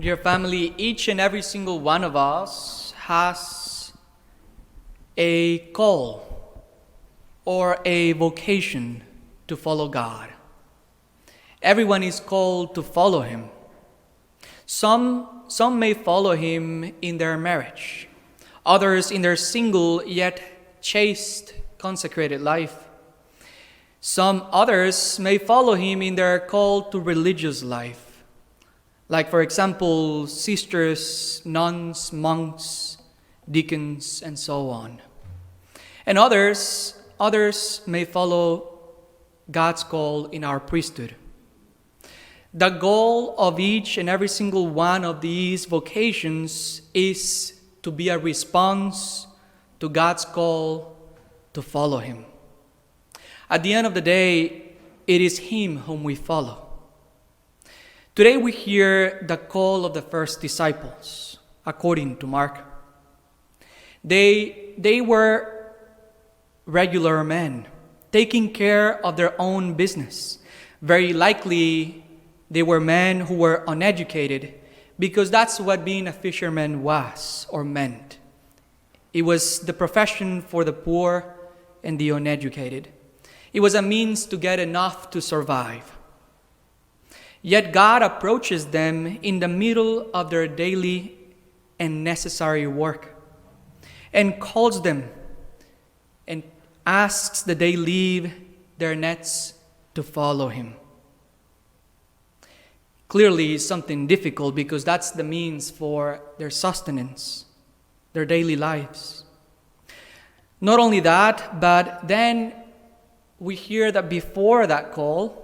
Dear family, each and every single one of us has a call or a vocation to follow God. Everyone is called to follow Him. Some may follow Him in their marriage, others in their single yet chaste, consecrated life. Some others may follow Him in their call to religious life. Like, for example, sisters, nuns, monks, deacons, and so on. And others may follow God's call in our priesthood. The goal of each and every single one of these vocations is to be a response to God's call to follow Him. At the end of the day, it is Him whom we follow. Today we hear the call of the first disciples, according to Mark. They were regular men, taking care of their own business. Very likely, they were men who were uneducated, because that's what being a fisherman was or meant. It was the profession for the poor and the uneducated. It was a means to get enough to survive. Yet God approaches them in the middle of their daily and necessary work and calls them and asks that they leave their nets to follow Him. Clearly, it's something difficult because that's the means for their sustenance, their daily lives. Not only that, but then we hear that before that call,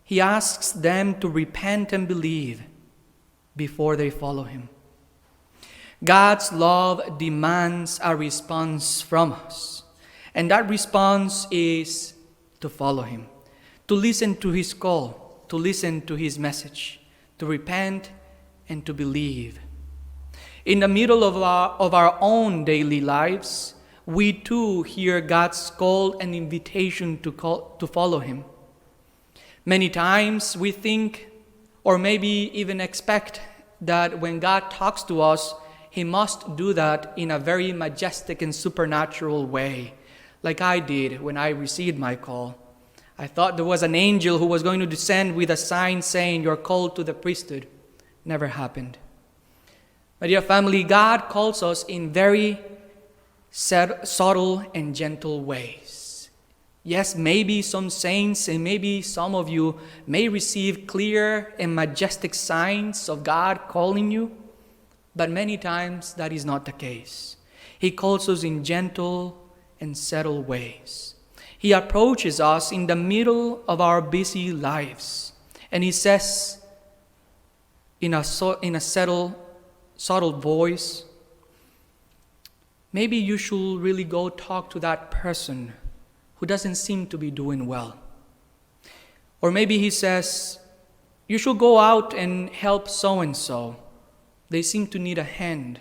He asks them to repent and believe before they follow Him. God's love demands a response from us. And that response is to follow Him, to listen to His call, to listen to His message, to repent and to believe. In the middle of our own daily lives, we too hear God's call and invitation to follow Him. Many times we think, or maybe even expect, that when God talks to us, He must do that in a very majestic and supernatural way, like I did when I received my call. I thought there was an angel who was going to descend with a sign saying, "You're called to the priesthood." Never happened. My dear family, God calls us in very subtle and gentle ways. Yes, maybe some saints and maybe some of you may receive clear and majestic signs of God calling you, but many times that is not the case. He calls us in gentle and subtle ways. He approaches us in the middle of our busy lives, and He says in a subtle voice, maybe you should really go talk to that person who doesn't seem to be doing well. Or maybe He says, you should go out and help so-and-so. They seem to need a hand.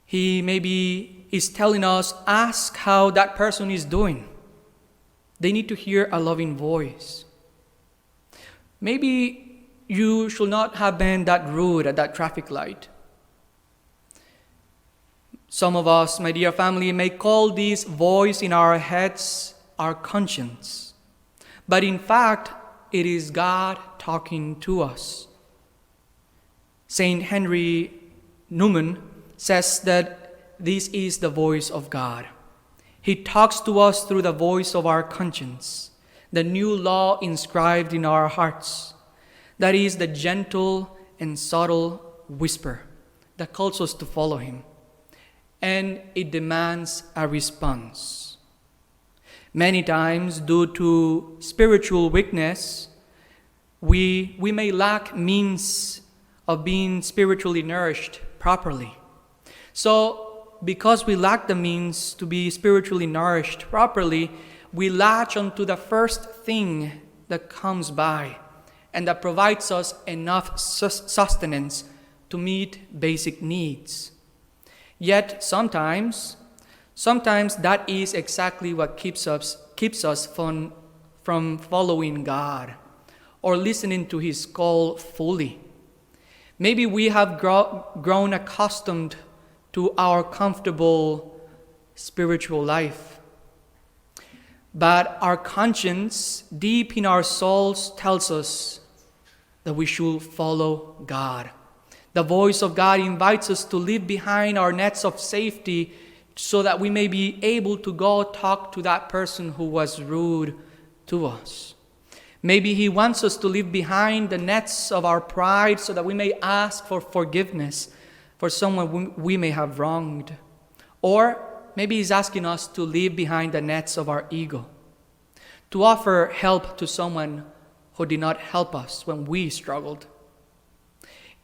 He maybe is telling us, ask how that person is doing. They need to hear a loving voice. Maybe you should not have been that rude at that traffic light. Some of us, my dear family, may call this voice in our heads our conscience. But in fact, it is God talking to us. Saint Henry Newman says that this is the voice of God. He talks to us through the voice of our conscience, the new law inscribed in our hearts. That is the gentle and subtle whisper that calls us to follow Him. And it demands a response. Many times, due to spiritual weakness, we may lack means of being spiritually nourished properly. So, because we lack the means to be spiritually nourished properly, we latch onto the first thing that comes by and that provides us enough sustenance to meet basic needs. Yet sometimes that is exactly what keeps us from following God, or listening to His call fully. Maybe we have grown accustomed to our comfortable spiritual life. But our conscience, deep in our souls, tells us that we should follow God. The voice of God invites us to leave behind our nets of safety so that we may be able to go talk to that person who was rude to us. Maybe He wants us to leave behind the nets of our pride so that we may ask for forgiveness for someone we may have wronged. Or maybe He's asking us to leave behind the nets of our ego, to offer help to someone who did not help us when we struggled.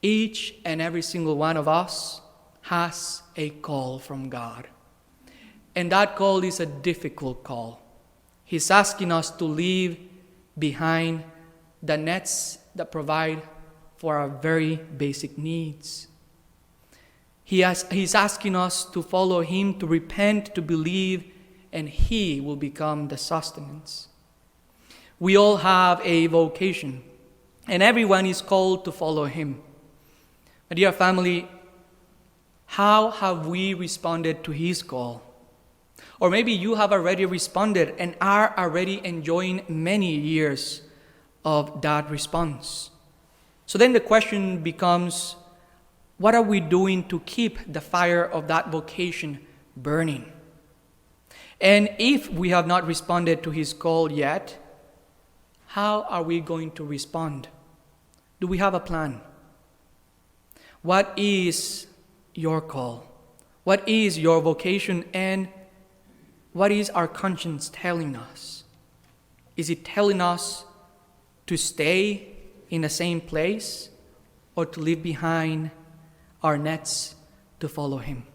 Each and every single one of us has a call from God. And that call is a difficult call. He's asking us to leave behind the nets that provide for our very basic needs. He's asking us to follow Him, to repent, to believe, and He will become the sustenance. We all have a vocation, and everyone is called to follow Him. My dear family, how have we responded to His call? Or maybe you have already responded and are already enjoying many years of that response. So then the question becomes, what are we doing to keep the fire of that vocation burning? And if we have not responded to His call yet, how are we going to respond? Do we have a plan? What is your call? What is your vocation? And what is our conscience telling us? Is it telling us to stay in the same place or to leave behind our nets to follow Him?